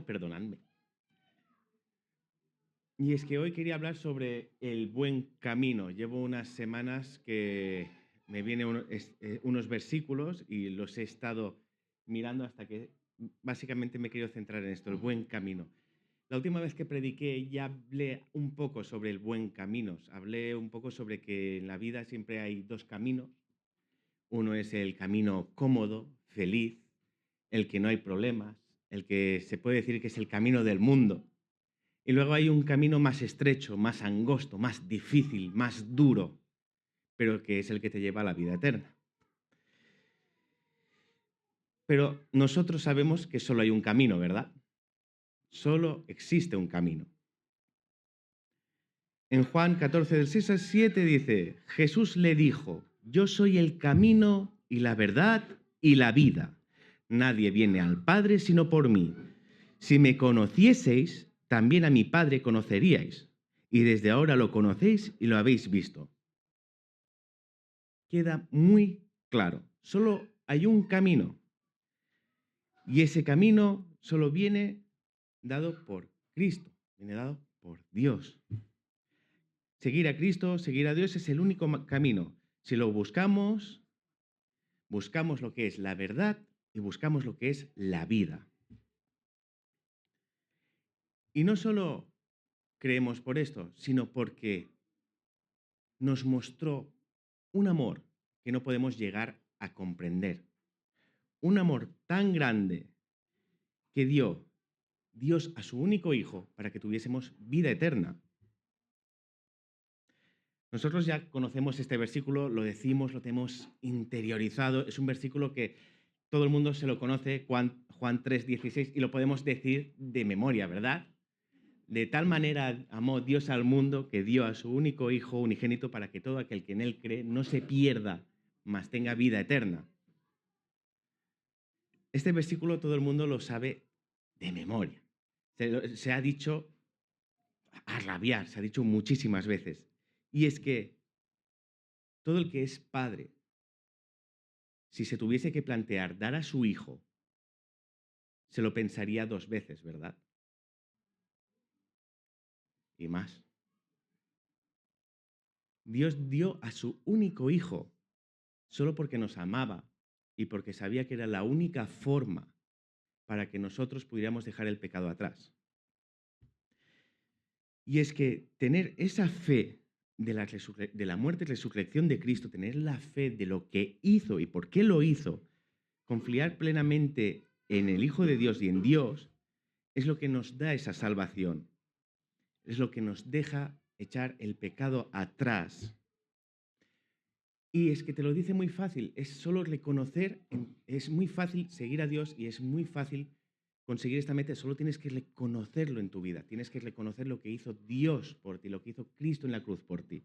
Perdonadme. Y es que hoy quería hablar sobre el buen camino. Llevo unas semanas que me vienen unos versículos y los he estado mirando hasta que básicamente me quiero centrar en esto, el buen camino. La última vez que prediqué ya hablé un poco sobre el buen camino. Hablé un poco sobre que en la vida siempre hay dos caminos. Uno es el camino cómodo, feliz, el que no hay problemas, el que se puede decir que es el camino del mundo. Y luego hay un camino más estrecho, más angosto, más difícil, más duro, pero que es el que te lleva a la vida eterna. Pero nosotros sabemos que solo hay un camino, ¿verdad? Solo existe un camino. En Juan 14, del 6 al 7 dice, Jesús le dijo, yo soy el camino y la verdad y la vida. Nadie viene al Padre sino por mí. Si me conocieseis, también a mi Padre conoceríais. Y desde ahora lo conocéis y lo habéis visto. Queda muy claro. Solo hay un camino. Y ese camino solo viene dado por Cristo, viene dado por Dios. Seguir a Cristo, seguir a Dios es el único camino. Si lo buscamos, buscamos lo que es la verdad y buscamos lo que es la vida. Y no solo creemos por esto, sino porque nos mostró un amor que no podemos llegar a comprender. Un amor tan grande que dio Dios a su único Hijo para que tuviésemos vida eterna. Nosotros ya conocemos este versículo, lo decimos, lo tenemos interiorizado. Es un versículo que todo el mundo se lo conoce, Juan 3:16, y lo podemos decir de memoria, ¿verdad? De tal manera amó Dios al mundo que dio a su único Hijo unigénito para que todo aquel que en él cree no se pierda, mas tenga vida eterna. Este versículo todo el mundo lo sabe de memoria. Se ha dicho a rabiar, se ha dicho muchísimas veces. Y es que todo el que es padre, si se tuviese que plantear dar a su hijo, se lo pensaría dos veces, ¿verdad? Y más. Dios dio a su único hijo solo porque nos amaba y porque sabía que era la única forma para que nosotros pudiéramos dejar el pecado atrás. Y es que tener esa fe de la muerte y resurrección de Cristo, tener la fe de lo que hizo y por qué lo hizo, confiar plenamente en el Hijo de Dios y en Dios, es lo que nos da esa salvación. Es lo que nos deja echar el pecado atrás. Y es que te lo dice muy fácil, es solo reconocer, es muy fácil seguir a Dios y es muy fácil conseguir esta meta, solo tienes que reconocerlo en tu vida, tienes que reconocer lo que hizo Dios por ti, lo que hizo Cristo en la cruz por ti.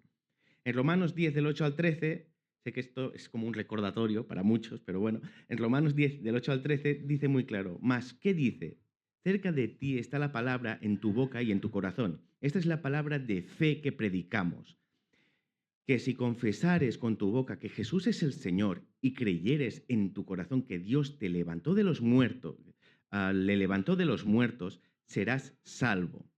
En Romanos 10, del 8 al 13, sé que esto es como un recordatorio para muchos, pero bueno, en Romanos 10, del 8 al 13, dice muy claro, mas, ¿qué dice? Cerca de ti está la palabra en tu boca y en tu corazón. Esta es la palabra de fe que predicamos. Que si confesares con tu boca que Jesús es el Señor y creyeres en tu corazón que Dios te levantó de los muertos, le levantó de los muertos, serás salvo.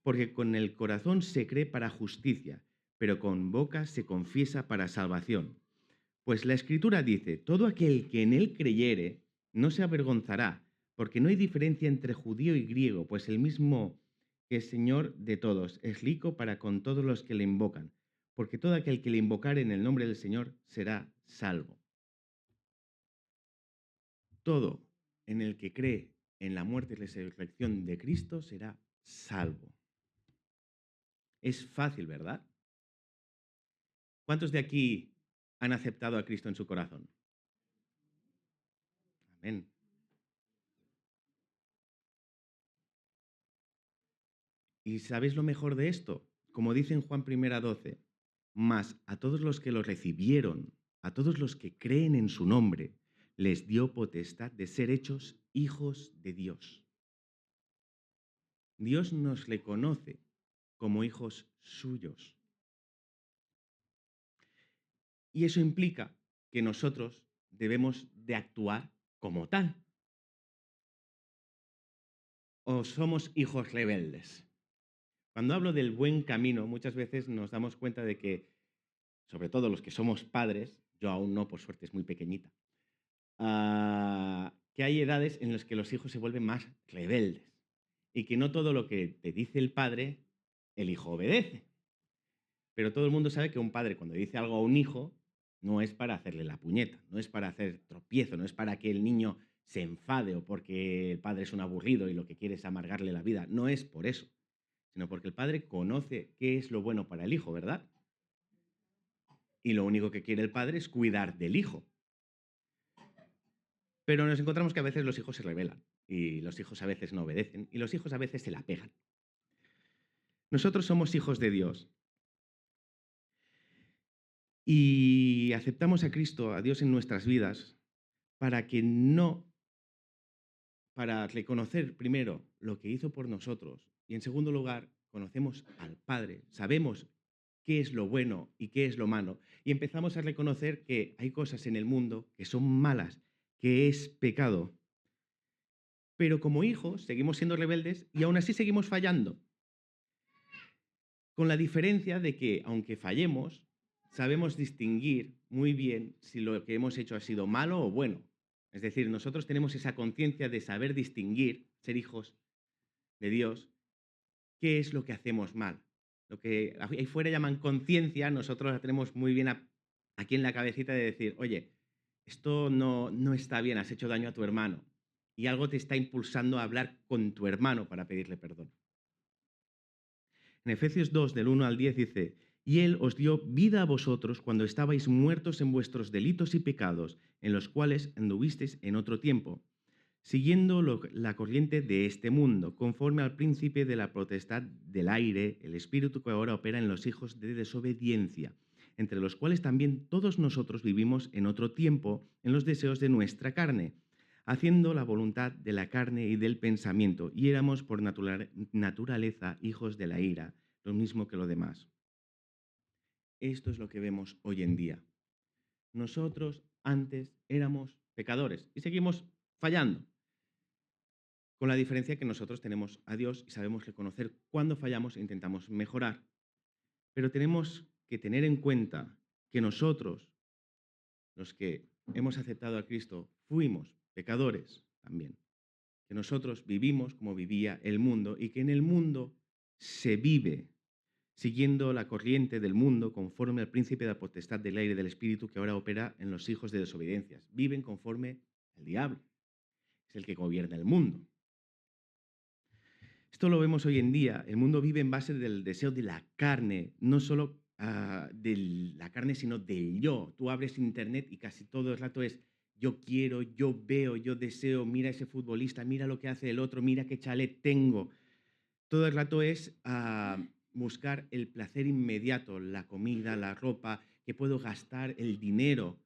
Porque con el corazón se cree para justicia, pero con boca se confiesa para salvación. Pues la Escritura dice, todo aquel que en él creyere no se avergonzará, porque no hay diferencia entre judío y griego, pues el mismo que es Señor de todos es rico para con todos los que le invocan, porque todo aquel que le invocare en el nombre del Señor será salvo. Todo en el que cree en la muerte y resurrección de Cristo será salvo. Es fácil, ¿verdad? ¿Cuántos de aquí han aceptado a Cristo en su corazón? Amén. ¿Y sabéis lo mejor de esto? Como dice en Juan 1:12, mas a todos los que lo recibieron, a todos los que creen en su nombre, les dio potestad de ser hechos hijos de Dios. Dios nos reconoce como hijos suyos. Y eso implica que nosotros debemos de actuar como tal. o somos hijos rebeldes? Cuando hablo del buen camino, muchas veces nos damos cuenta de que, sobre todo los que somos padres, yo aún no, por suerte es muy pequeñita, que hay edades en las que los hijos se vuelven más rebeldes y que no todo lo que te dice el padre, el hijo obedece. Pero todo el mundo sabe que un padre cuando dice algo a un hijo no es para hacerle la puñeta, no es para hacer tropiezo, no es para que el niño se enfade o porque el padre es un aburrido y lo que quiere es amargarle la vida. No es por eso, sino porque el padre conoce qué es lo bueno para el hijo, ¿verdad? Y lo único que quiere el padre es cuidar del hijo. Pero nos encontramos que a veces los hijos se rebelan y los hijos a veces no obedecen y los hijos a veces se la pegan. Nosotros somos hijos de Dios y aceptamos a Cristo, a Dios en nuestras vidas para que no, para reconocer primero lo que hizo por nosotros y en segundo lugar conocemos al Padre, sabemos qué es lo bueno y qué es lo malo y empezamos a reconocer que hay cosas en el mundo que son malas, que es pecado. Pero como hijos seguimos siendo rebeldes y aún así seguimos fallando. Con la diferencia de que, aunque fallemos, sabemos distinguir muy bien si lo que hemos hecho ha sido malo o bueno. Es decir, nosotros tenemos esa conciencia de saber distinguir, ser hijos de Dios, qué es lo que hacemos mal. Lo que ahí fuera llaman conciencia, nosotros la tenemos muy bien aquí en la cabecita de decir, oye, esto no está bien, has hecho daño a tu hermano. Y algo te está impulsando a hablar con tu hermano para pedirle perdón. En Efesios 2, del 1 al 10 dice, y Él os dio vida a vosotros cuando estabais muertos en vuestros delitos y pecados, en los cuales anduvisteis en otro tiempo, siguiendo la corriente de este mundo, conforme al príncipe de la potestad del aire, el espíritu que ahora opera en los hijos de desobediencia, entre los cuales también todos nosotros vivimos en otro tiempo en los deseos de nuestra carne, haciendo la voluntad de la carne y del pensamiento, y éramos por naturaleza hijos de la ira, lo mismo que lo demás. Esto es lo que vemos hoy en día. Nosotros antes éramos pecadores y seguimos fallando, con la diferencia que nosotros tenemos a Dios y sabemos reconocer cuando fallamos e intentamos mejorar. Pero tenemos que tener en cuenta que nosotros, los que hemos aceptado a Cristo, fuimos pecadores también. Que nosotros vivimos como vivía el mundo y que en el mundo se vive siguiendo la corriente del mundo conforme al príncipe de la potestad del aire del espíritu que ahora opera en los hijos de desobediencias. Viven conforme al diablo. Es el que gobierna el mundo. Esto lo vemos hoy en día. El mundo vive en base del deseo de la carne, no solo de la carne, sino del yo. Tú abres internet y casi todo el rato es yo quiero, yo veo, yo deseo, mira ese futbolista, mira lo que hace el otro, mira qué chalet tengo. Todo el rato es buscar el placer inmediato, la comida, la ropa, que puedo gastar, el dinero.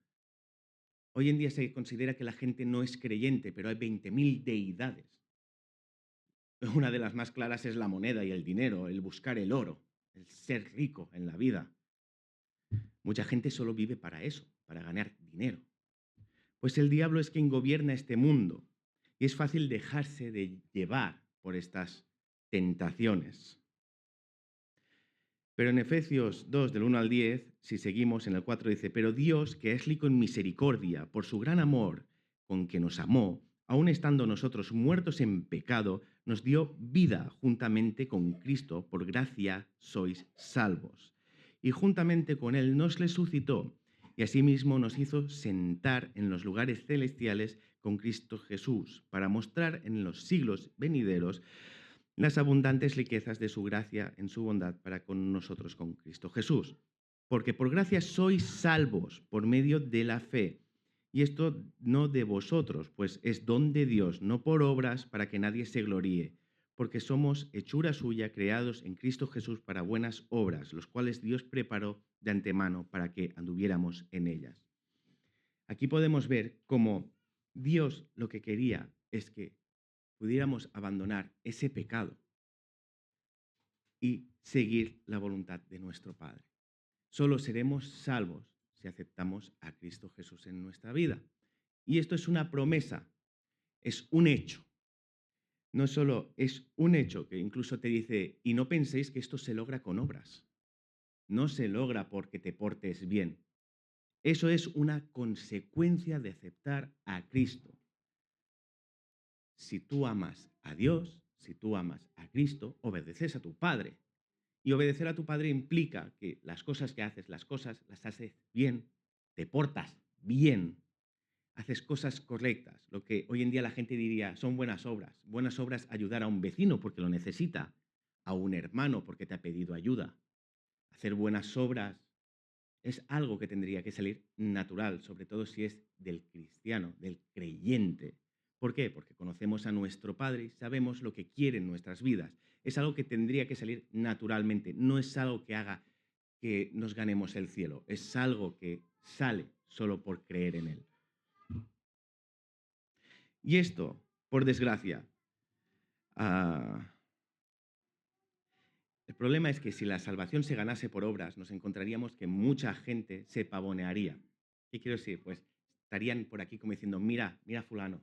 Hoy en día se considera que la gente no es creyente, pero hay 20.000 deidades. Una de las más claras es la moneda y el dinero, el buscar el oro, el ser rico en la vida. Mucha gente solo vive para eso, para ganar dinero. Pues el diablo es quien gobierna este mundo y es fácil dejarse de llevar por estas tentaciones. Pero en Efesios 2, del 1 al 10, si seguimos en el 4, dice, pero Dios, que es rico en misericordia, por su gran amor con que nos amó, aun estando nosotros muertos en pecado, nos dio vida juntamente con Cristo, por gracia sois salvos. Y juntamente con Él nos resucitó, y asimismo nos hizo sentar en los lugares celestiales con Cristo Jesús, para mostrar en los siglos venideros las abundantes riquezas de su gracia en su bondad para con nosotros con Cristo Jesús. Porque por gracia sois salvos por medio de la fe. Y esto no de vosotros, pues es don de Dios, no por obras para que nadie se gloríe, porque somos hechura suya, creados en Cristo Jesús para buenas obras, los cuales Dios preparó de antemano para que anduviéramos en ellas. Aquí podemos ver cómo Dios lo que quería es que pudiéramos abandonar ese pecado y seguir la voluntad de nuestro Padre. Solo seremos salvos si aceptamos a Cristo Jesús en nuestra vida. Y esto es una promesa, es un hecho. No solo es un hecho que incluso te dice, y no penséis que esto se logra con obras. No se logra porque te portes bien. Eso es una consecuencia de aceptar a Cristo. Si tú amas a Dios, si tú amas a Cristo, obedeces a tu Padre. Y obedecer a tu Padre implica que las cosas que haces, las cosas las haces bien, te portas bien, haces cosas correctas. Lo que hoy en día la gente diría son buenas obras. Buenas obras, ayudar a un vecino porque lo necesita, a un hermano porque te ha pedido ayuda. Hacer buenas obras es algo que tendría que salir natural, sobre todo si es del cristiano, del creyente. ¿Por qué? Porque conocemos a nuestro Padre y sabemos lo que quiere en nuestras vidas. Es algo que tendría que salir naturalmente, no es algo que haga que nos ganemos el cielo, es algo que sale solo por creer en Él. Y esto, por desgracia, ah, el problema es que si la salvación se ganase por obras, nos encontraríamos que mucha gente se pavonearía. ¿Qué quiero decir? Pues estarían por aquí como diciendo, mira, mira fulano,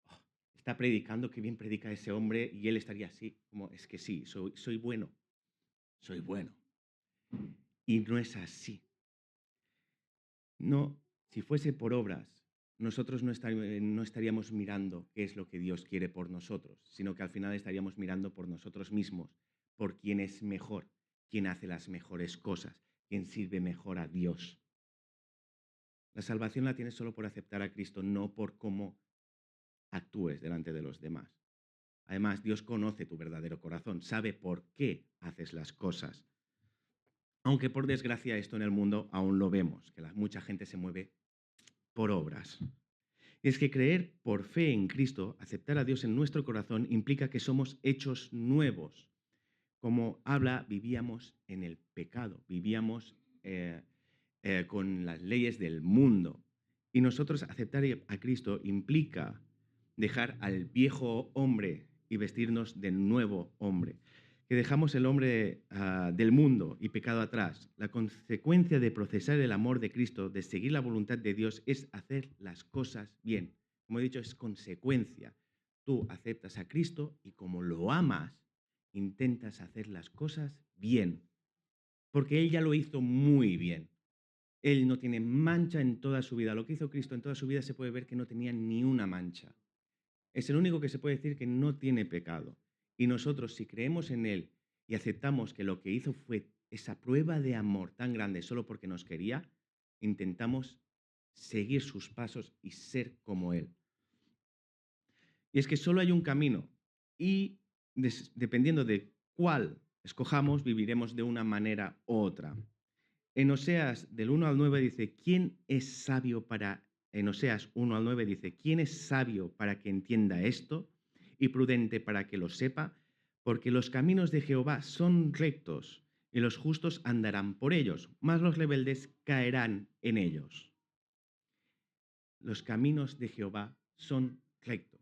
oh, está predicando, qué bien predica ese hombre, y él estaría así, como, es que sí, soy bueno, soy bueno. Y no es así. No, si fuese por obras, nosotros no estaríamos mirando qué es lo que Dios quiere por nosotros, sino que al final estaríamos mirando por nosotros mismos, por quién es mejor, quién hace las mejores cosas, quién sirve mejor a Dios. La salvación la tienes solo por aceptar a Cristo, no por cómo actúes delante de los demás. Además, Dios conoce tu verdadero corazón, sabe por qué haces las cosas. Aunque por desgracia esto en el mundo aún lo vemos, que mucha gente se mueve por obras. Y es que creer por fe en Cristo, aceptar a Dios en nuestro corazón, implica que somos hechos nuevos. Como habla, vivíamos en el pecado, vivíamos con las leyes del mundo. Y nosotros aceptar a Cristo implica dejar al viejo hombre y vestirnos del nuevo hombre. Que dejamos el hombre del mundo y pecado atrás. La consecuencia de procesar el amor de Cristo, de seguir la voluntad de Dios, es hacer las cosas bien. Como he dicho, es consecuencia. Tú aceptas a Cristo y como lo amas, intentas hacer las cosas bien. Porque Él ya lo hizo muy bien. Él no tiene mancha en toda su vida. Lo que hizo Cristo en toda su vida se puede ver que no tenía ni una mancha. Es el único que se puede decir que no tiene pecado. Y nosotros, si creemos en Él y aceptamos que lo que hizo fue esa prueba de amor tan grande solo porque nos quería, intentamos seguir sus pasos y ser como Él. Y es que solo hay un camino y dependiendo de cuál escojamos, viviremos de una manera u otra. En Oseas del 1 al 9 dice, ¿quién es sabio para... En Oseas 1 al 9 dice, ¿quién es sabio para que entienda esto y prudente para que lo sepa? Porque los caminos de Jehová son rectos y los justos andarán por ellos, mas los rebeldes caerán en ellos. Los caminos de Jehová son rectos.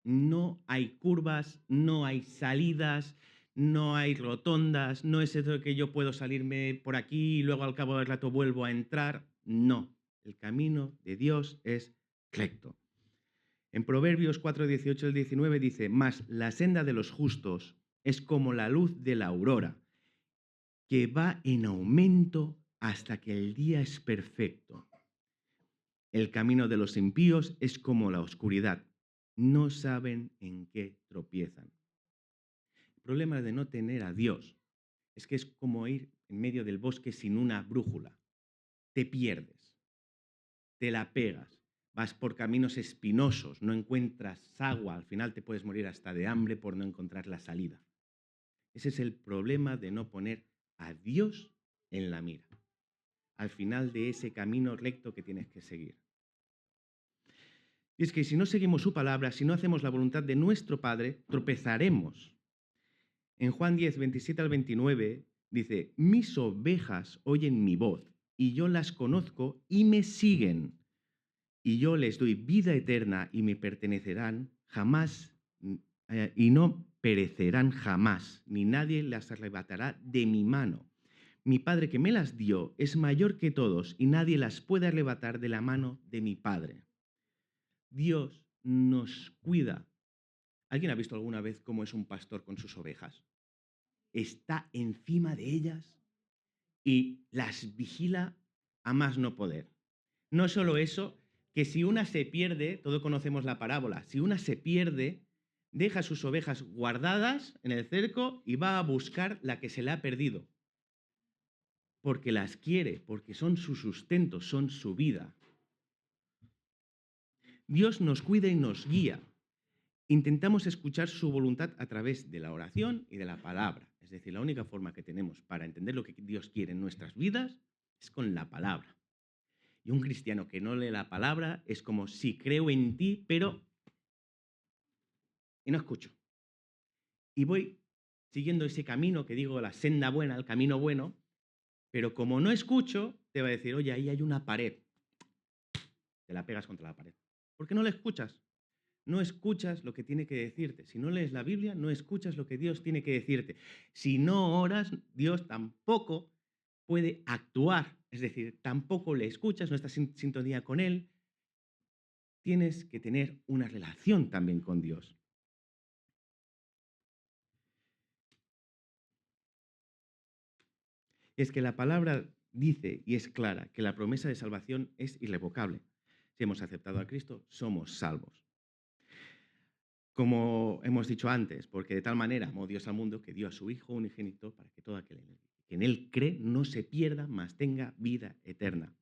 No hay curvas, no hay salidas, no hay rotondas, no es eso que yo puedo salirme por aquí y luego al cabo del rato vuelvo a entrar. No, el camino de Dios es recto. En Proverbios 4, 18 al 19 dice, mas la senda de los justos es como la luz de la aurora, que va en aumento hasta que el día es perfecto. El camino de los impíos es como la oscuridad. No saben en qué tropiezan. El problema de no tener a Dios es que es como ir en medio del bosque sin una brújula. Te pierdes, te la pegas, vas por caminos espinosos, no encuentras agua, al final te puedes morir hasta de hambre por no encontrar la salida. Ese es el problema de no poner a Dios en la mira, al final de ese camino recto que tienes que seguir. Y es que si no seguimos su palabra, si no hacemos la voluntad de nuestro Padre, tropezaremos. En Juan 10, 27 al 29 dice, mis ovejas oyen mi voz y yo las conozco y me siguen. Y yo les doy vida eterna y me pertenecerán jamás y no perecerán jamás, ni nadie las arrebatará de mi mano. Mi Padre que me las dio es mayor que todos y nadie las puede arrebatar de la mano de mi Padre. Dios nos cuida ¿Alguien ha visto alguna vez cómo es un pastor con sus ovejas? Está encima de ellas y las vigila a más no poder. No solo eso, que si una se pierde, todos conocemos la parábola, si una se pierde, deja sus ovejas guardadas en el cerco y va a buscar la que se le ha perdido, porque las quiere, porque son su sustento, son su vida. Dios nos cuida y nos guía. Intentamos escuchar su voluntad a través de la oración y de la palabra. Es decir, la única forma que tenemos para entender lo que Dios quiere en nuestras vidas es con la palabra. Y un cristiano que no lee la palabra es como si creo en ti, pero y no escucho. Y voy siguiendo ese camino que digo, la senda buena, el camino bueno, pero como no escucho, te va a decir, oye, ahí hay una pared. Te la pegas contra la pared. ¿Por qué no la escuchas? No escuchas lo que tiene que decirte. Si no lees la Biblia, no escuchas lo que Dios tiene que decirte. Si no oras, Dios tampoco puede actuar. Es decir, tampoco le escuchas, no estás en sintonía con Él. Tienes que tener una relación también con Dios. Es que la palabra dice y es clara que la promesa de salvación es irrevocable. Si hemos aceptado a Cristo, somos salvos. Como hemos dicho antes, porque de tal manera amó Dios al mundo que dio a su Hijo unigénito para que todo aquel que en Él cree no se pierda, mas tenga vida eterna.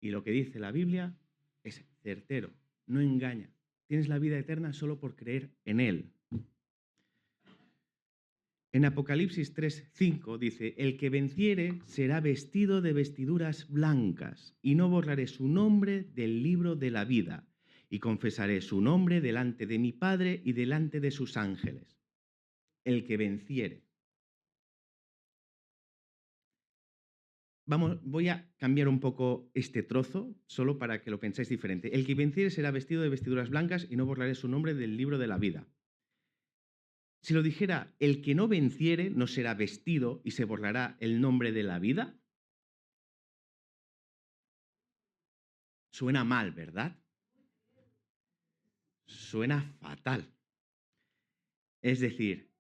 Y lo que dice la Biblia es certero, no engaña. Tienes la vida eterna solo por creer en Él. En Apocalipsis 3:5 dice, el que venciere será vestido de vestiduras blancas, y no borraré su nombre del libro de la vida, y confesaré su nombre delante de mi Padre y delante de sus ángeles. El que venciere. Voy a cambiar un poco este trozo, solo para que lo penséis diferente. El que venciere será vestido de vestiduras blancas, y no borraré su nombre del libro de la vida. Si lo dijera, el que no venciere no será vestido y se borrará el nombre de la vida. Suena mal, ¿verdad? Suena fatal. Es decir,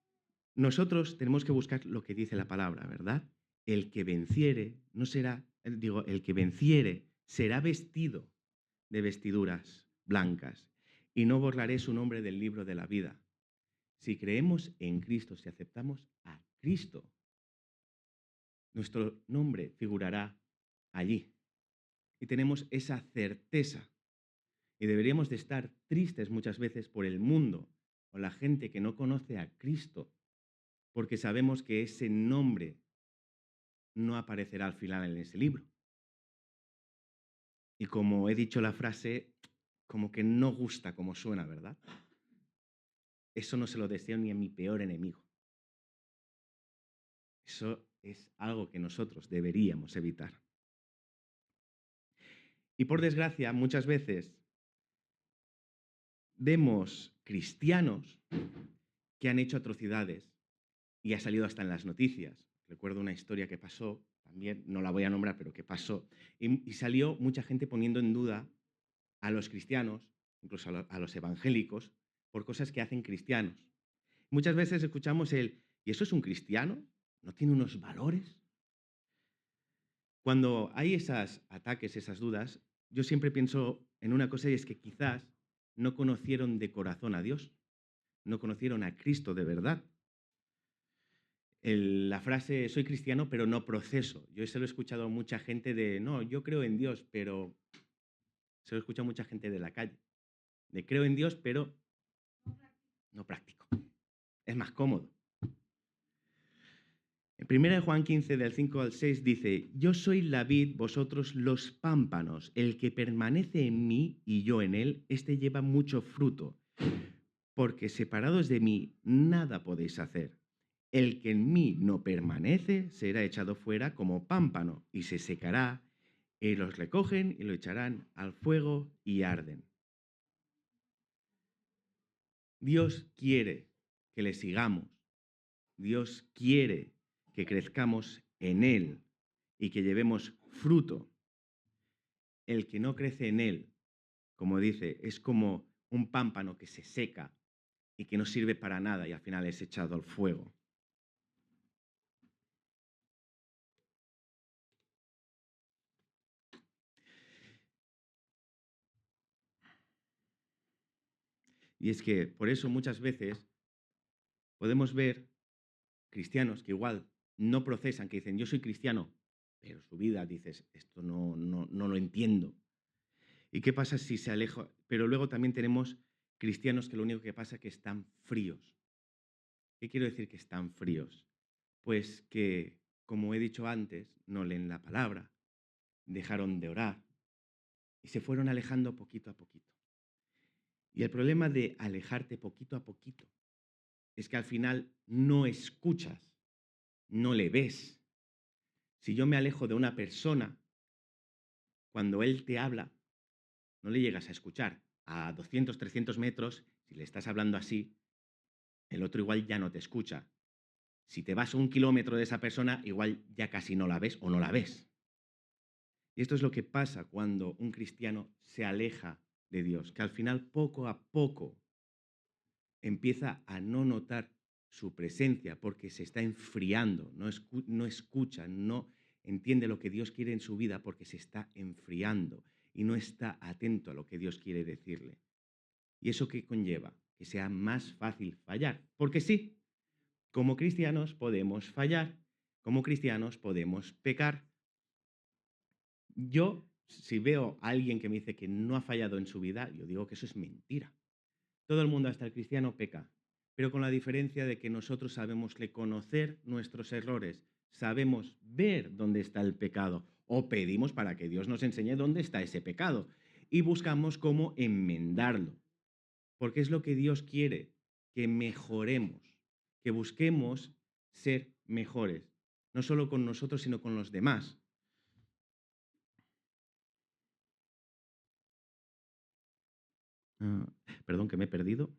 nosotros tenemos que buscar lo que dice la palabra, ¿verdad? El que venciere no será, el que venciere será vestido de vestiduras blancas y no borraré su nombre del libro de la vida. Si creemos en Cristo, si aceptamos a Cristo, nuestro nombre figurará allí. Y tenemos esa certeza. Y deberíamos de estar tristes muchas veces por el mundo o la gente que no conoce a Cristo, porque sabemos que ese nombre no aparecerá al final en ese libro. Y como he dicho la frase, como que no gusta como suena, ¿verdad? Eso no se lo deseo ni a mi peor enemigo. Eso es algo que nosotros deberíamos evitar. Y por desgracia, muchas veces vemos cristianos que han hecho atrocidades y ha salido hasta en las noticias. Recuerdo una historia que pasó, también no la voy a nombrar, pero que pasó, y salió mucha gente poniendo en duda a los cristianos, incluso a los evangélicos, por cosas que hacen cristianos. Muchas veces escuchamos ¿y eso es un cristiano? ¿No tiene unos valores? Cuando hay esos ataques, esas dudas, yo siempre pienso en una cosa y es que quizás no conocieron de corazón a Dios, no conocieron a Cristo de verdad. La frase, soy cristiano, pero no proceso. Yo se lo he escuchado a mucha gente no, yo creo en Dios, pero se lo he escuchado a mucha gente de la calle. De creo en Dios, pero no practico. Es más cómodo. En 1 Juan 15, del 5 al 6, dice, yo soy la vid, vosotros los pámpanos. El que permanece en mí y yo en él, este lleva mucho fruto, porque separados de mí nada podéis hacer. El que en mí no permanece será echado fuera como pámpano y se secará, y los recogen y lo echarán al fuego y arden. Dios quiere que le sigamos. Dios quiere que crezcamos en Él y que llevemos fruto. El que no crece en Él, como dice, es como un pámpano que se seca y que no sirve para nada y al final es echado al fuego. Y es que por eso muchas veces podemos ver cristianos que igual no procesan, que dicen, yo soy cristiano, pero su vida dices, esto no lo entiendo. ¿Y qué pasa si se aleja? Pero luego también tenemos cristianos que lo único que pasa es que están fríos. ¿Qué quiero decir que están fríos? Pues que, como he dicho antes, no leen la palabra, dejaron de orar y se fueron alejando poquito a poquito. Y el problema de alejarte poquito a poquito es que al final no escuchas, no le ves. Si yo me alejo de una persona, cuando él te habla, no le llegas a escuchar. A 200, 300 metros, si le estás hablando así, el otro igual ya no te escucha. Si te vas 1 kilómetro de esa persona, igual ya casi no la ves o no la ves. Y esto es lo que pasa cuando un cristiano se aleja de Dios, que al final poco a poco empieza a no notar su presencia porque se está enfriando, no escucha, no entiende lo que Dios quiere en su vida porque se está enfriando y no está atento a lo que Dios quiere decirle. ¿Y eso qué conlleva? Que sea más fácil fallar. Porque sí, como cristianos podemos fallar, como cristianos podemos pecar. Yo, si veo a alguien que me dice que no ha fallado en su vida, yo digo que eso es mentira. Todo el mundo, hasta el cristiano, peca, pero con la diferencia de que nosotros sabemos reconocer nuestros errores, sabemos ver dónde está el pecado o pedimos para que Dios nos enseñe dónde está ese pecado y buscamos cómo enmendarlo, porque es lo que Dios quiere, que mejoremos, que busquemos ser mejores, no solo con nosotros, sino con los demás. Ah, perdón, que me he perdido.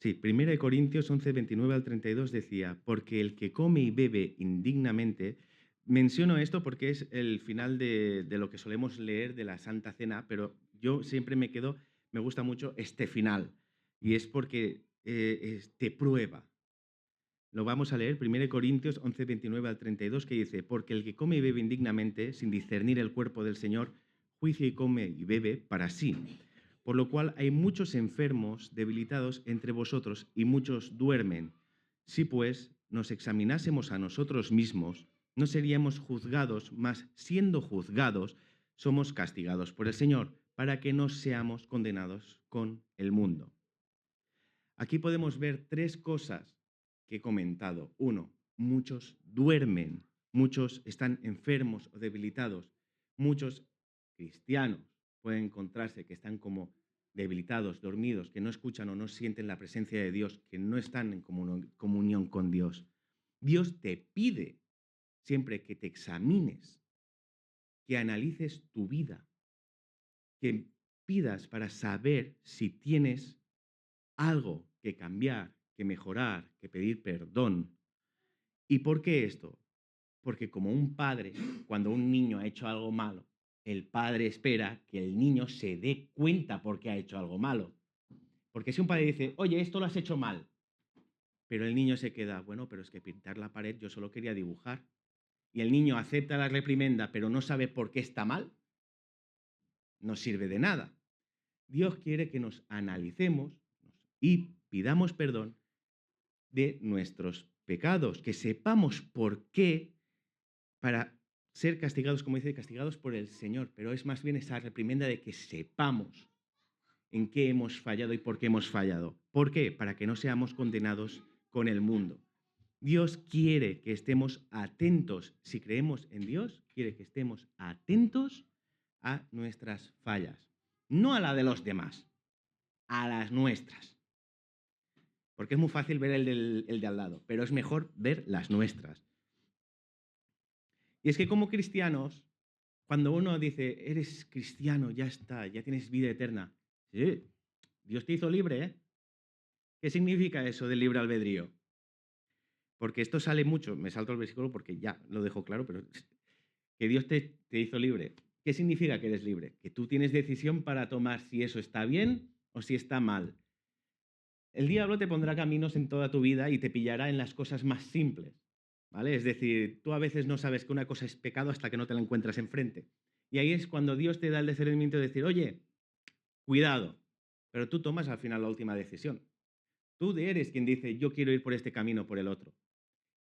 Sí, 1 Corintios 11, 29 al 32 decía, porque el que come y bebe indignamente, menciono esto porque es el final de lo que solemos leer de la Santa Cena, pero yo siempre me gusta mucho este final, y es porque te prueba. Lo vamos a leer, 1 Corintios 11, 29 al 32, que dice, porque el que come y bebe indignamente, sin discernir el cuerpo del Señor, juicia y come y bebe para sí. Por lo cual hay muchos enfermos, debilitados entre vosotros, y muchos duermen. Si pues nos examinásemos a nosotros mismos, no seríamos juzgados, mas siendo juzgados, somos castigados por el Señor, para que no seamos condenados con el mundo. Aquí podemos ver tres cosas que he comentado. Uno, muchos duermen, muchos están enfermos o debilitados, muchos cristianos pueden encontrarse que están como debilitados, dormidos, que no escuchan o no sienten la presencia de Dios, que no están en comunión con Dios. Dios te pide siempre que te examines, que analices tu vida, que pidas para saber si tienes algo que cambiar, que mejorar, que pedir perdón. ¿Y por qué esto? Porque como un padre, cuando un niño ha hecho algo malo, el padre espera que el niño se dé cuenta por qué ha hecho algo malo. Porque si un padre dice, oye, esto lo has hecho mal, pero el niño se queda, bueno, pero es que pintar la pared yo solo quería dibujar, y el niño acepta la reprimenda, pero no sabe por qué está mal, no sirve de nada. Dios quiere que nos analicemos y pidamos perdón de nuestros pecados, que sepamos por qué, para ser castigados, como dice, castigados por el Señor, pero es más bien esa reprimenda de que sepamos en qué hemos fallado y por qué hemos fallado. ¿Por qué? Para que no seamos condenados con el mundo. Dios quiere que estemos atentos, si creemos en Dios, quiere que estemos atentos a nuestras fallas, no a la de los demás, a las nuestras. Porque es muy fácil ver el de al lado, pero es mejor ver las nuestras. Y es que como cristianos, cuando uno dice, eres cristiano, ya está, ya tienes vida eterna. Sí, Dios te hizo libre, ¿eh? ¿Qué significa eso del libre albedrío? Porque esto sale mucho, me salto el versículo porque ya lo dejo claro, pero que Dios te hizo libre. ¿Qué significa que eres libre? Que tú tienes decisión para tomar si eso está bien o si está mal. El diablo te pondrá caminos en toda tu vida y te pillará en las cosas más simples, ¿vale? Es decir, tú a veces no sabes que una cosa es pecado hasta que no te la encuentras enfrente. Y ahí es cuando Dios te da el discernimiento de decir, oye, cuidado, pero tú tomas al final la última decisión. Tú eres quien dice, yo quiero ir por este camino o por el otro.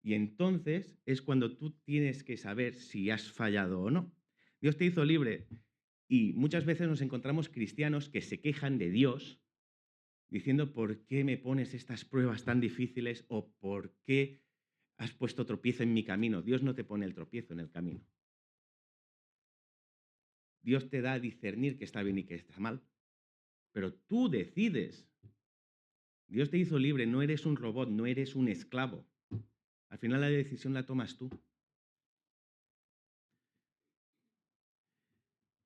Y entonces es cuando tú tienes que saber si has fallado o no. Dios te hizo libre y muchas veces nos encontramos cristianos que se quejan de Dios diciendo, ¿por qué me pones estas pruebas tan difíciles o por qué has puesto tropiezo en mi camino? Dios no te pone el tropiezo en el camino. Dios te da a discernir que está bien y que está mal, pero tú decides. Dios te hizo libre, no eres un robot, no eres un esclavo. Al final la decisión la tomas tú.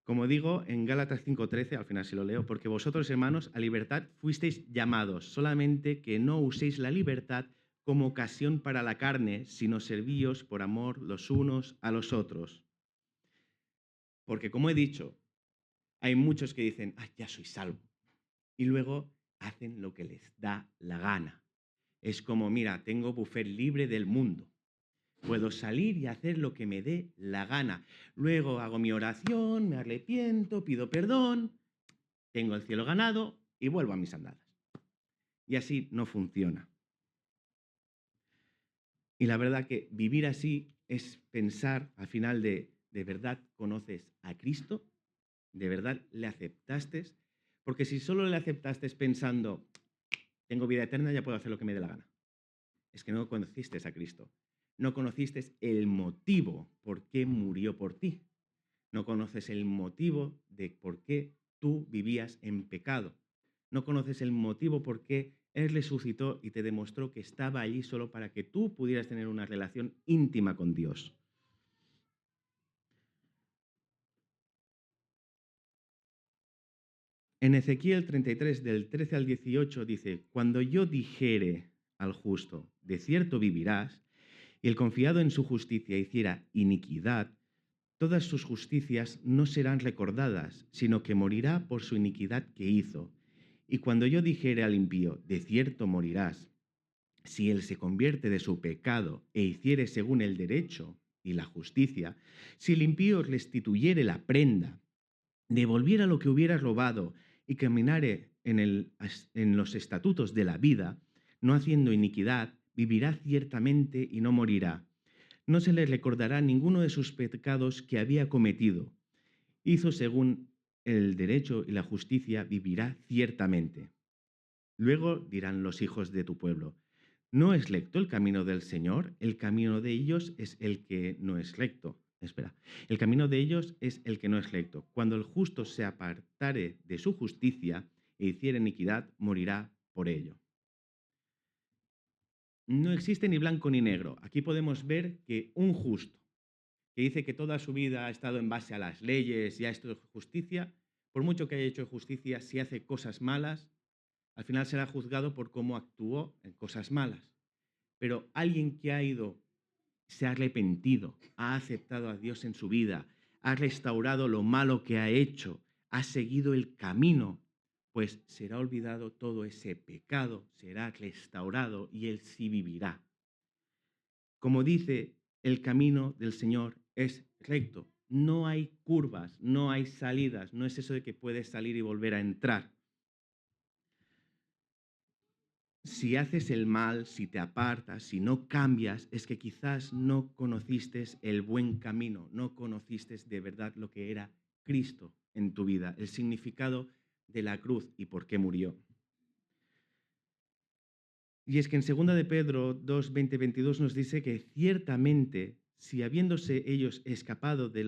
Como digo en Gálatas 5:13, al final si lo leo, porque vosotros, hermanos, a libertad fuisteis llamados, solamente que no uséis la libertad como ocasión para la carne, sino servíos por amor los unos a los otros. Porque como he dicho, hay muchos que dicen, ya soy salvo, y luego hacen lo que les da la gana. Es como, mira, tengo buffet libre del mundo. Puedo salir y hacer lo que me dé la gana. Luego hago mi oración, me arrepiento, pido perdón, tengo el cielo ganado y vuelvo a mis andadas. Y así no funciona. Y la verdad que vivir así es pensar al final ¿de verdad conoces a Cristo? ¿De verdad le aceptaste? Porque si solo le aceptaste pensando, tengo vida eterna, ya puedo hacer lo que me dé la gana. Es que no conociste a Cristo. No conociste el motivo por qué murió por ti. No conoces el motivo de por qué tú vivías en pecado. No conoces el motivo por qué Él resucitó y te demostró que estaba allí solo para que tú pudieras tener una relación íntima con Dios. En Ezequiel 33, del 13 al 18, dice, cuando yo dijere al justo, de cierto vivirás, y el confiado en su justicia hiciera iniquidad, todas sus justicias no serán recordadas, sino que morirá por su iniquidad que hizo. Y cuando yo dijere al impío, de cierto morirás, si él se convierte de su pecado e hiciere según el derecho y la justicia, si el impío restituyere la prenda, devolviera lo que hubiera robado y caminare en los estatutos de la vida, no haciendo iniquidad, vivirá ciertamente y no morirá. No se le recordará ninguno de sus pecados que había cometido. Hizo según el derecho y la justicia, vivirá ciertamente. Luego dirán los hijos de tu pueblo, ¿no es recto el camino del Señor? El camino de ellos es el que no es recto. El camino de ellos es el que no es recto. Cuando el justo se apartare de su justicia e hiciere iniquidad, morirá por ello. No existe ni blanco ni negro. Aquí podemos ver que un justo, que dice que toda su vida ha estado en base a las leyes y a esto de justicia, por mucho que haya hecho justicia, si hace cosas malas, al final será juzgado por cómo actuó en cosas malas. Pero alguien que ha ido, se ha arrepentido, ha aceptado a Dios en su vida, ha restaurado lo malo que ha hecho, ha seguido el camino, pues será olvidado todo ese pecado, será restaurado y él sí vivirá. Como dice, el camino del Señor es recto. No hay curvas, no hay salidas, no es eso de que puedes salir y volver a entrar. Si haces el mal, si te apartas, si no cambias, es que quizás no conociste el buen camino, no conociste de verdad lo que era Cristo en tu vida, el significado de la cruz y por qué murió. Y es que en 2 de Pedro 2, 20, 22 nos dice que ciertamente, si habiéndose ellos escapado de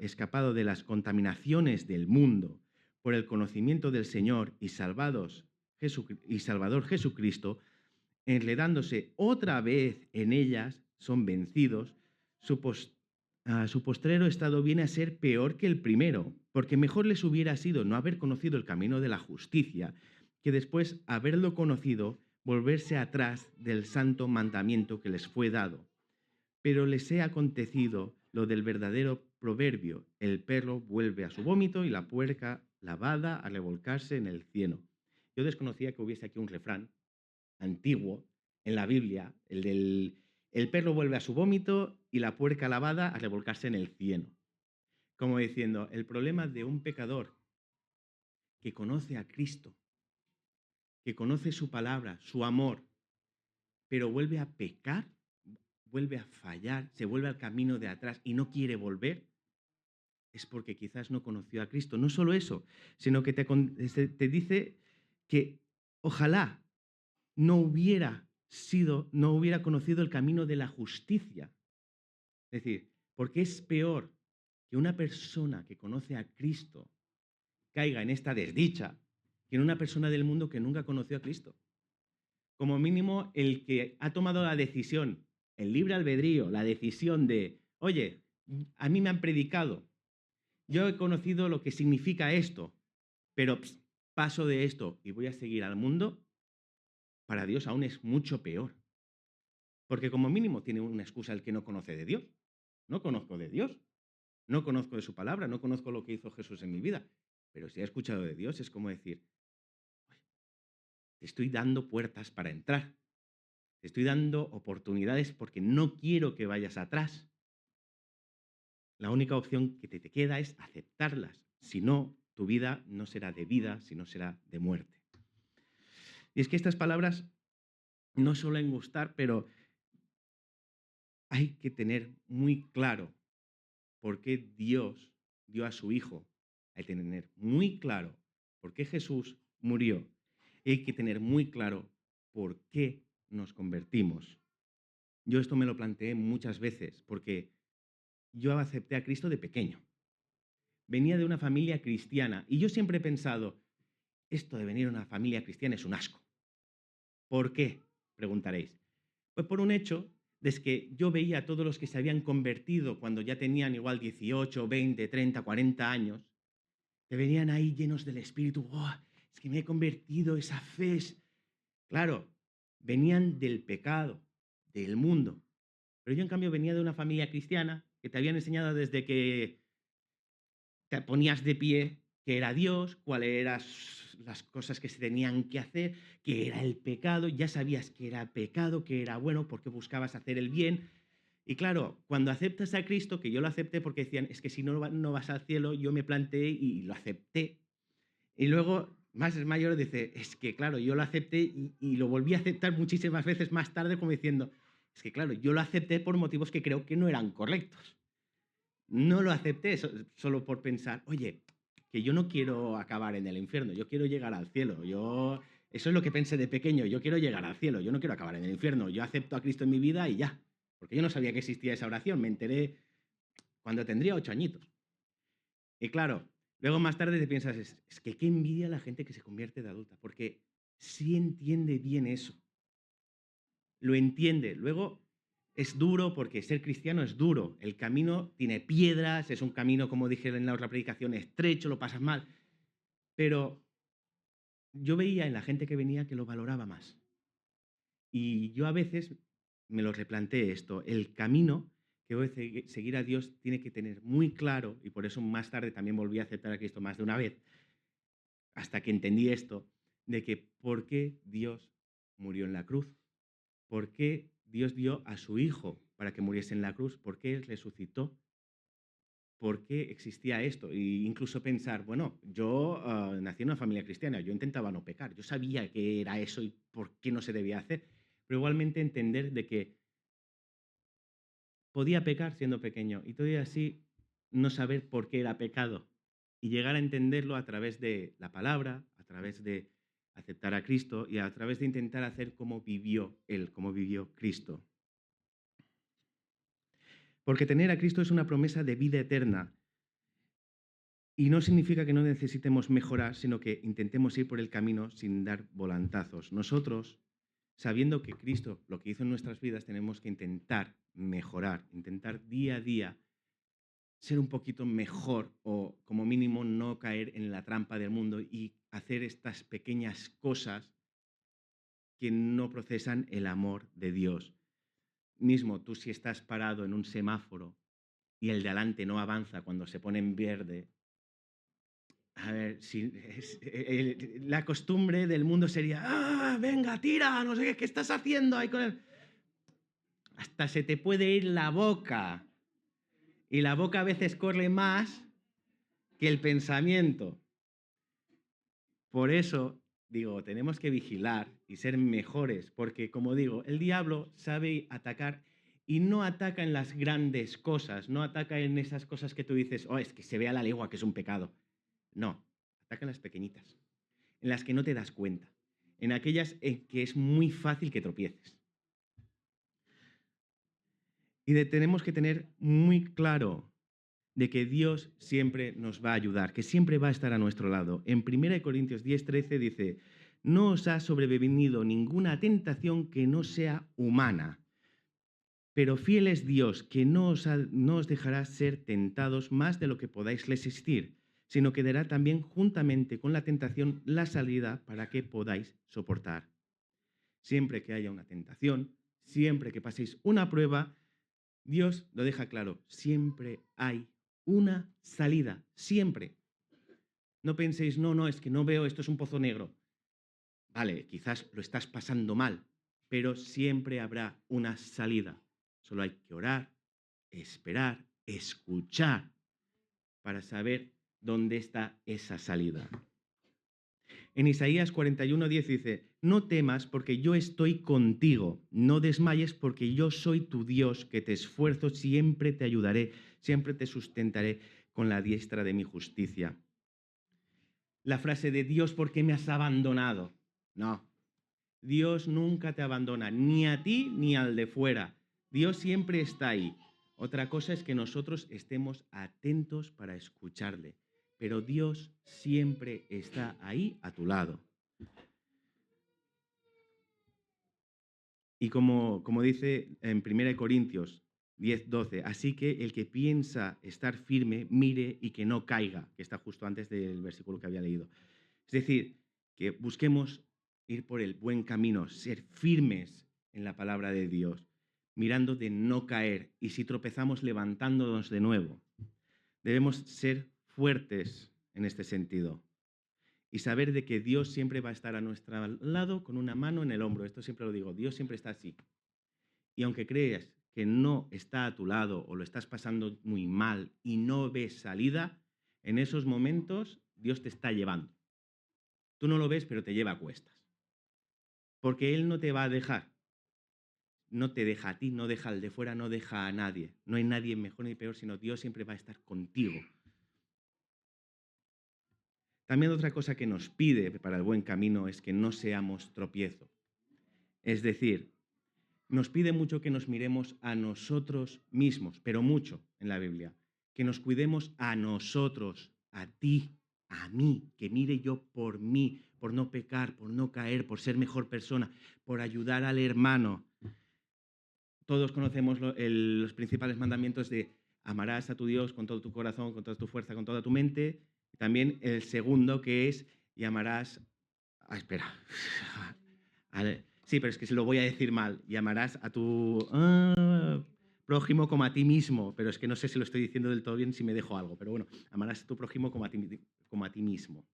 escapado de las contaminaciones del mundo por el conocimiento del Señor y Salvador Jesucristo, enredándose otra vez en ellas, son vencidos, su postrero estado viene a ser peor que el primero, porque mejor les hubiera sido no haber conocido el camino de la justicia, que después haberlo conocido, volverse atrás del santo mandamiento que les fue dado. Pero les he acontecido lo del verdadero proverbio: el perro vuelve a su vómito y la puerca lavada a revolcarse en el cieno. Yo desconocía que hubiese aquí un refrán antiguo en la Biblia, el perro vuelve a su vómito y la puerca lavada a revolcarse en el cieno. Como diciendo, el problema de un pecador que conoce a Cristo, que conoce su palabra, su amor, pero vuelve a pecar, vuelve a fallar, se vuelve al camino de atrás y no quiere volver, es porque quizás no conoció a Cristo. No solo eso, sino que te dice que ojalá no hubiera conocido el camino de la justicia. Es decir, porque es peor que una persona que conoce a Cristo caiga en esta desdicha que en una persona del mundo que nunca conoció a Cristo. Como mínimo, el que ha tomado la decisión, el libre albedrío, la decisión de, oye, a mí me han predicado, yo he conocido lo que significa esto, pero paso de esto y voy a seguir al mundo, para Dios aún es mucho peor. Porque como mínimo tiene una excusa el que no conoce de Dios. No conozco de Dios, no conozco de su palabra, no conozco lo que hizo Jesús en mi vida. Pero si ha escuchado de Dios es como decir, te estoy dando puertas para entrar, te estoy dando oportunidades porque no quiero que vayas atrás. La única opción que te queda es aceptarlas. Si no, tu vida no será de vida, sino será de muerte. Y es que estas palabras no suelen gustar, pero hay que tener muy claro por qué Dios dio a su Hijo. Hay que tener muy claro por qué Jesús murió. Hay que tener muy claro por qué nos convertimos. Yo esto me lo planteé muchas veces porque yo acepté a Cristo de pequeño. Venía de una familia cristiana y yo siempre he pensado, esto de venir de una familia cristiana es un asco. ¿Por qué? Preguntaréis. Pues por un hecho de que yo veía a todos los que se habían convertido cuando ya tenían igual 18, 20, 30, 40 años, que venían ahí llenos del Espíritu. ¡Oh, es que me he convertido, esa fe! Claro, venían del pecado, del mundo. Pero yo, en cambio, venía de una familia cristiana que te habían enseñado desde que te ponías de pie que era Dios, cuáles eran las cosas que se tenían que hacer, que era el pecado, ya sabías que era pecado, que era bueno, porque buscabas hacer el bien. Y claro, cuando aceptas a Cristo, que yo lo acepté porque decían, es que si no, no vas al cielo, yo me planteé y lo acepté. Y luego, más mayor, dice, es que claro, yo lo acepté y lo volví a aceptar muchísimas veces más tarde, como diciendo, es que claro, yo lo acepté por motivos que creo que no eran correctos. No lo acepté solo por pensar, oye, que yo no quiero acabar en el infierno, yo quiero llegar al cielo. Eso es lo que pensé de pequeño, yo quiero llegar al cielo, yo no quiero acabar en el infierno, yo acepto a Cristo en mi vida y ya. Porque yo no sabía que existía esa oración, me enteré cuando tendría 8 añitos. Y claro, luego más tarde te piensas, es que qué envidia la gente que se convierte de adulta, porque sí entiende bien eso, lo entiende. Luego es duro porque ser cristiano es duro. El camino tiene piedras, es un camino, como dije en la otra predicación, estrecho, lo pasas mal. Pero yo veía en la gente que venía que lo valoraba más. Y yo a veces me lo replanteé esto. El camino que voy a seguir a Dios tiene que tener muy claro, y por eso más tarde también volví a aceptar a Cristo más de una vez, hasta que entendí esto, de que por qué Dios murió en la cruz. ¿Por qué Dios dio a su Hijo para que muriese en la cruz? ¿Por qué Él resucitó? ¿Por qué existía esto? E incluso pensar, bueno, yo nací en una familia cristiana, yo intentaba no pecar, yo sabía que era eso y por qué no se debía hacer, pero igualmente entender de que podía pecar siendo pequeño y todavía así no saber por qué era pecado y llegar a entenderlo a través de la palabra, a través de aceptar a Cristo y a través de intentar hacer como vivió Él, como vivió Cristo. Porque tener a Cristo es una promesa de vida eterna. Y no significa que no necesitemos mejorar, sino que intentemos ir por el camino sin dar volantazos. Nosotros, sabiendo que Cristo lo que hizo en nuestras vidas, tenemos que intentar mejorar, intentar día a día ser un poquito mejor o como mínimo no caer en la trampa del mundo y hacer estas pequeñas cosas que no procesan el amor de Dios. mismo, tú si estás parado en un semáforo y el de adelante no avanza cuando se pone en verde, a ver, la costumbre del mundo sería, ¡ah, venga, tira! No sé qué estás haciendo ahí con él. Hasta se te puede ir la boca. Y la boca a veces corre más que el pensamiento. Por eso, digo, tenemos que vigilar y ser mejores, porque, como digo, el diablo sabe atacar y no ataca en las grandes cosas, no ataca en esas cosas que tú dices, oh, es que se ve a la legua que es un pecado. No, ataca en las pequeñitas, en las que no te das cuenta, en aquellas en que es muy fácil que tropieces. Y tenemos que tener muy claro de que Dios siempre nos va a ayudar, que siempre va a estar a nuestro lado. En 1 Corintios 10:13 dice, no os ha sobrevenido ninguna tentación que no sea humana, pero fiel es Dios, que no os dejará ser tentados más de lo que podáis resistir, sino que dará también juntamente con la tentación la salida para que podáis soportar. Siempre que haya una tentación, siempre que paséis una prueba, Dios lo deja claro, siempre hay una salida, siempre. No penséis, no, es que no veo, esto es un pozo negro. Vale, quizás lo estás pasando mal, pero siempre habrá una salida. Solo hay que orar, esperar, escuchar para saber dónde está esa salida. En Isaías 41:10 dice, no temas porque yo estoy contigo, no desmayes porque yo soy tu Dios, que te esfuerzo, siempre te ayudaré, siempre te sustentaré con la diestra de mi justicia. La frase de Dios, ¿por qué me has abandonado? No, Dios nunca te abandona, ni a ti ni al de fuera. Dios siempre está ahí. Otra cosa es que nosotros estemos atentos para escucharle, pero Dios siempre está ahí a tu lado. Y como dice en 1 Corintios 10:12, así que el que piensa estar firme, mire y que no caiga, que está justo antes del versículo que había leído. Es decir, que busquemos ir por el buen camino, ser firmes en la palabra de Dios, mirando de no caer y si tropezamos levantándonos de nuevo. Debemos ser fuertes en este sentido y saber de que Dios siempre va a estar a nuestro lado con una mano en el hombro. Esto siempre lo digo, Dios siempre está así. Y aunque creas que no está a tu lado o lo estás pasando muy mal y no ves salida, en esos momentos Dios te está llevando. Tú no lo ves, pero te lleva a cuestas. Porque Él no te va a dejar. No te deja a ti, no deja al de fuera, no deja a nadie. No hay nadie mejor ni peor, sino Dios siempre va a estar contigo. También otra cosa que nos pide para el buen camino es que no seamos tropiezo. Es decir, nos pide mucho que nos miremos a nosotros mismos, pero mucho en la Biblia. Que nos cuidemos a nosotros, a ti, a mí, que mire yo por mí, por no pecar, por no caer, por ser mejor persona, por ayudar al hermano. Todos conocemos los principales mandamientos de amarás a tu Dios con todo tu corazón, con toda tu fuerza, con toda tu mente. Y también el segundo que es y amarás... espera. Sí, pero es que se lo voy a decir mal. Y amarás a tu prójimo como a ti mismo. Pero es que no sé si lo estoy diciendo del todo bien, si me dejo algo. Pero bueno, amarás a tu prójimo como a ti mismo.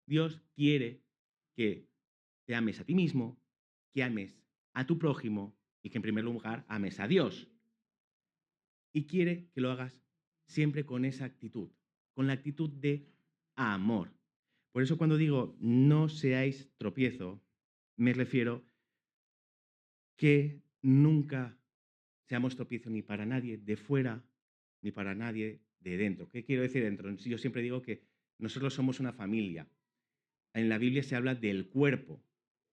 Dios quiere que te ames a ti mismo, que ames a tu prójimo y que en primer lugar ames a Dios. Y quiere que lo hagas siempre con esa actitud, con la actitud de amor. Por eso cuando digo no seáis tropiezo, me refiero que nunca seamos tropiezo ni para nadie de fuera ni para nadie de dentro. ¿Qué quiero decir dentro? Yo siempre digo que nosotros somos una familia. En la Biblia se habla del cuerpo,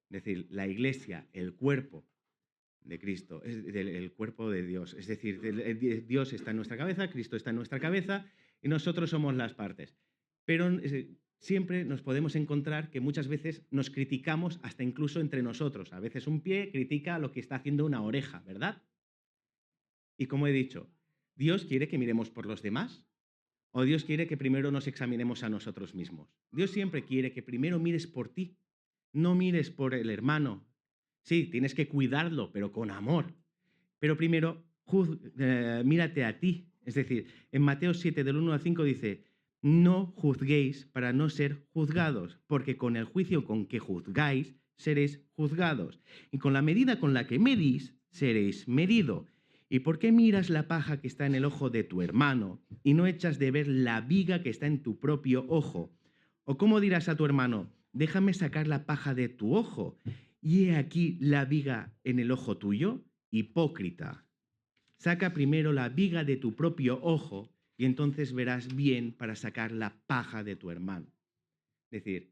es decir, la iglesia, el cuerpo de Cristo, el cuerpo de Dios. Es decir, Dios está en nuestra cabeza, Cristo está en nuestra cabeza y nosotros somos las partes. Pero siempre nos podemos encontrar que muchas veces nos criticamos hasta incluso entre nosotros. A veces un pie critica lo que está haciendo una oreja, ¿verdad? Y como he dicho, ¿Dios quiere que miremos por los demás? ¿O Dios quiere que primero nos examinemos a nosotros mismos? Dios siempre quiere que primero mires por ti, no mires por el hermano. Sí, tienes que cuidarlo, pero con amor. Pero primero, mírate a ti. Es decir, en Mateo 7, del 1 al 5 dice, no juzguéis para no ser juzgados, porque con el juicio con que juzgáis, seréis juzgados. Y con la medida con la que medís, seréis medido. ¿Y por qué miras la paja que está en el ojo de tu hermano y no echas de ver la viga que está en tu propio ojo? ¿O cómo dirás a tu hermano, déjame sacar la paja de tu ojo, y he aquí la viga en el ojo tuyo? Hipócrita. Saca primero la viga de tu propio ojo y entonces verás bien para sacar la paja de tu hermano. Es decir,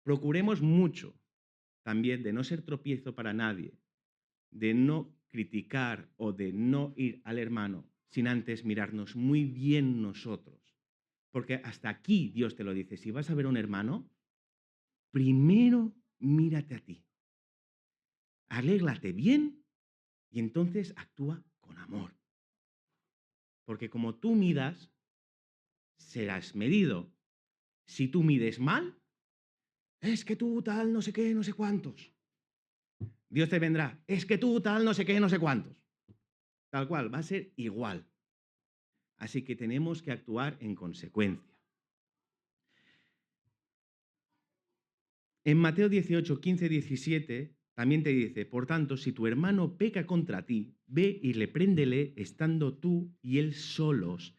procuremos mucho también de no ser tropiezo para nadie, de no criticar o de no ir al hermano sin antes mirarnos muy bien nosotros. Porque hasta aquí Dios te lo dice, si vas a ver a un hermano, primero mírate a ti, aléglate bien y entonces actúa con amor. Porque como tú midas, serás medido. Si tú mides mal, es que tú tal, no sé qué, no sé cuántos. Dios te vendrá, es que tú tal, no sé qué, no sé cuántos. Tal cual, va a ser igual. Así que tenemos que actuar en consecuencia. En Mateo 18, 15, 17 también te dice, por tanto, si tu hermano peca contra ti, ve y repréndele estando tú y él solos.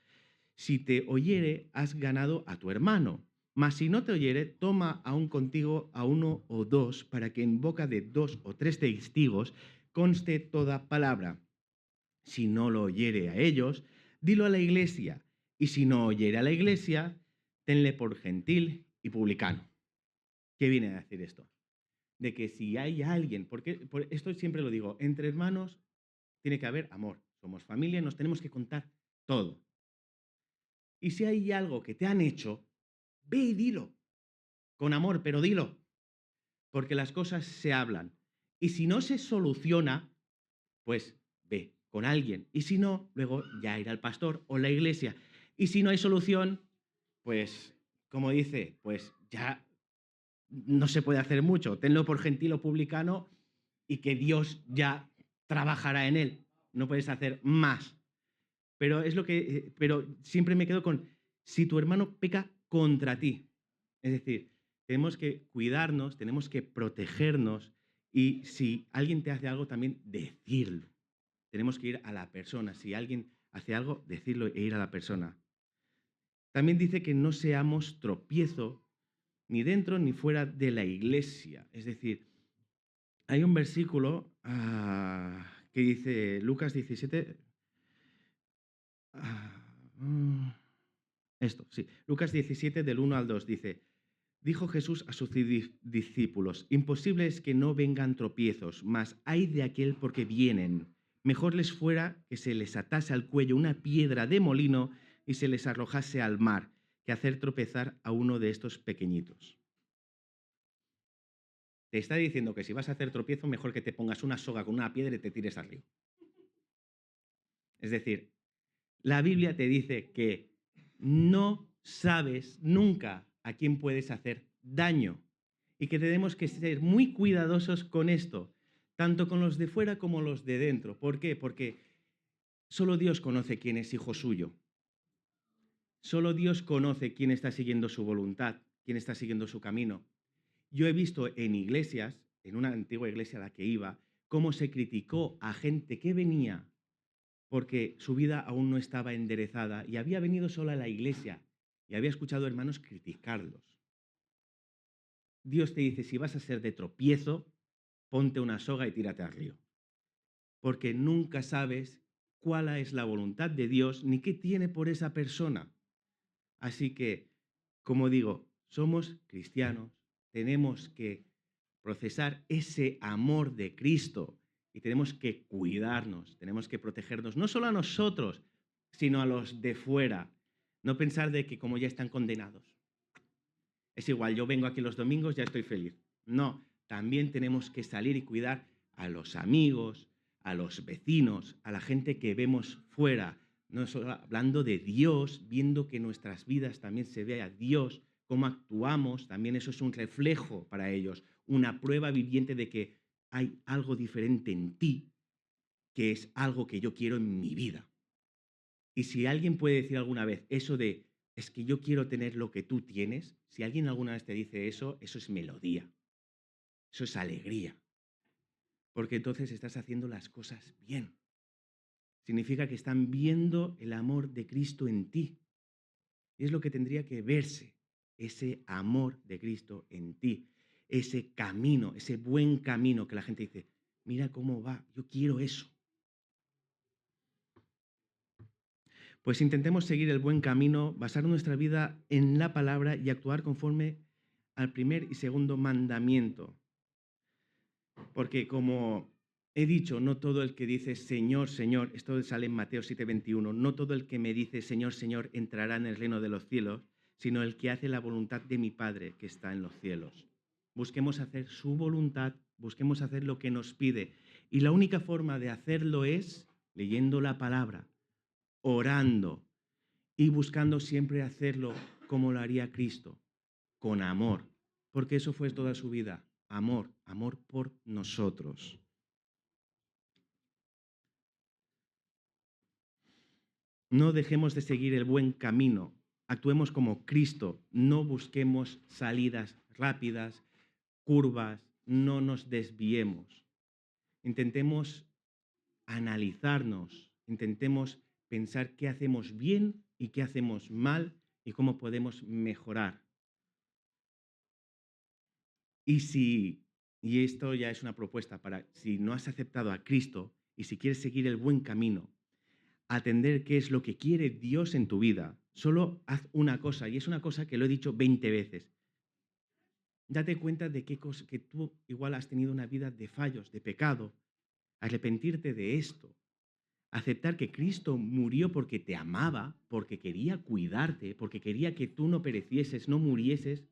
Si te oyere, has ganado a tu hermano. Mas si no te oyere, toma aún contigo a uno o dos, para que en boca de 2 o 3 testigos conste toda palabra. Si no lo oyere a ellos, dilo a la iglesia. Y si no oyere a la iglesia, tenle por gentil y publicano. ¿Qué viene a decir esto? De que si hay alguien, porque por esto siempre lo digo, entre hermanos tiene que haber amor. Somos familia, nos tenemos que contar todo. Y si hay algo que te han hecho, ve y dilo. Con amor, pero dilo. Porque las cosas se hablan. Y si no se soluciona, pues ve con alguien. Y si no, luego ya ir al pastor o la iglesia. Y si no hay solución, pues, como dice, pues ya no se puede hacer mucho. Tenlo por gentil o publicano y que Dios ya trabajará en él. No puedes hacer más. Pero es lo que, pero siempre me quedo con si tu hermano peca contra ti. Es decir, tenemos que cuidarnos, tenemos que protegernos y si alguien te hace algo también decirlo. Tenemos que ir a la persona. Si alguien hace algo, decirlo e ir a la persona. También dice que no seamos tropiezo ni dentro ni fuera de la iglesia. Es decir, hay un versículo que dice, Lucas 17, Lucas 17 del 1 al 2 dice, dijo Jesús a sus discípulos, imposible es que no vengan tropiezos, mas hay de aquel porque vienen. Mejor les fuera que se les atase al cuello una piedra de molino y se les arrojase al mar, que hacer tropezar a uno de estos pequeñitos. Te está diciendo que si vas a hacer tropiezo, mejor que te pongas una soga con una piedra y te tires al río. Es decir, la Biblia te dice que no sabes nunca a quién puedes hacer daño y que tenemos que ser muy cuidadosos con esto, tanto con los de fuera como los de dentro. ¿Por qué? Porque solo Dios conoce quién es hijo suyo. Solo Dios conoce quién está siguiendo su voluntad, quién está siguiendo su camino. Yo he visto en iglesias, en una antigua iglesia a la que iba, cómo se criticó a gente que venía porque su vida aún no estaba enderezada y había venido sola a la iglesia y había escuchado hermanos criticarlos. Dios te dice, si vas a ser de tropiezo, ponte una soga y tírate al río. Porque nunca sabes cuál es la voluntad de Dios ni qué tiene por esa persona. Así que, como digo, somos cristianos, tenemos que procesar ese amor de Cristo y tenemos que cuidarnos, tenemos que protegernos, no solo a nosotros, sino a los de fuera. No pensar de que como ya están condenados. Es igual, yo vengo aquí los domingos, ya estoy feliz. No, también tenemos que salir y cuidar a los amigos, a los vecinos, a la gente que vemos fuera. No solo hablando de Dios, viendo que en nuestras vidas también se ve a Dios, cómo actuamos, también eso es un reflejo para ellos, una prueba viviente de que hay algo diferente en ti que es algo que yo quiero en mi vida. Y si alguien puede decir alguna vez eso de, es que yo quiero tener lo que tú tienes, si alguien alguna vez te dice eso es melodía, eso es alegría, porque entonces estás haciendo las cosas bien. Significa que están viendo el amor de Cristo en ti. Y es lo que tendría que verse, ese amor de Cristo en ti, ese camino, ese buen camino que la gente dice, mira cómo va, yo quiero eso. Pues intentemos seguir el buen camino, basar nuestra vida en la palabra y actuar conforme al primer y segundo mandamiento. Porque como he dicho, no todo el que dice Señor, Señor, esto sale en Mateo 7:21, no todo el que me dice Señor, Señor entrará en el reino de los cielos, sino el que hace la voluntad de mi Padre que está en los cielos. Busquemos hacer su voluntad, busquemos hacer lo que nos pide. Y la única forma de hacerlo es leyendo la palabra, orando y buscando siempre hacerlo como lo haría Cristo, con amor, porque eso fue toda su vida, amor, amor por nosotros. No dejemos de seguir el buen camino, actuemos como Cristo, no busquemos salidas rápidas, curvas, no nos desviemos. Intentemos analizarnos, intentemos pensar qué hacemos bien y qué hacemos mal y cómo podemos mejorar. Y esto ya es una propuesta para, si no has aceptado a Cristo y si quieres seguir el buen camino, atender qué es lo que quiere Dios en tu vida, solo haz una cosa, y es una cosa que lo he dicho 20 veces. Date cuenta de qué cosa, que tú igual has tenido una vida de fallos, de pecado, arrepentirte de esto, aceptar que Cristo murió porque te amaba, porque quería cuidarte, porque quería que tú no perecieses, no murieses,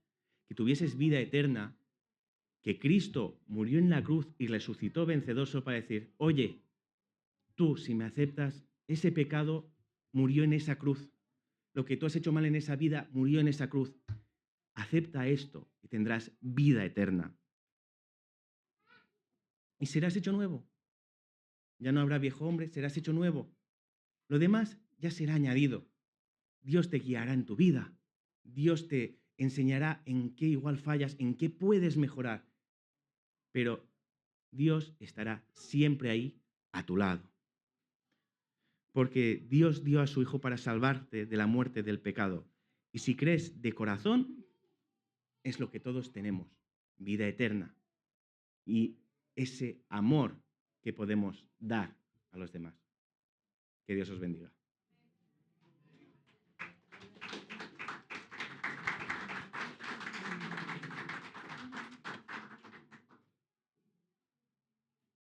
que tuvieses vida eterna, que Cristo murió en la cruz y resucitó vencedor solo para decir, oye, tú si me aceptas, ese pecado murió en esa cruz. Lo que tú has hecho mal en esa vida murió en esa cruz. Acepta esto y tendrás vida eterna. Y serás hecho nuevo. Ya no habrá viejo hombre, serás hecho nuevo. Lo demás ya será añadido. Dios te guiará en tu vida. Dios te enseñará en qué igual fallas, en qué puedes mejorar. Pero Dios estará siempre ahí a tu lado. Porque Dios dio a su Hijo para salvarte de la muerte del pecado. Y si crees de corazón, es lo que todos tenemos, vida eterna. Y ese amor que podemos dar a los demás. Que Dios os bendiga.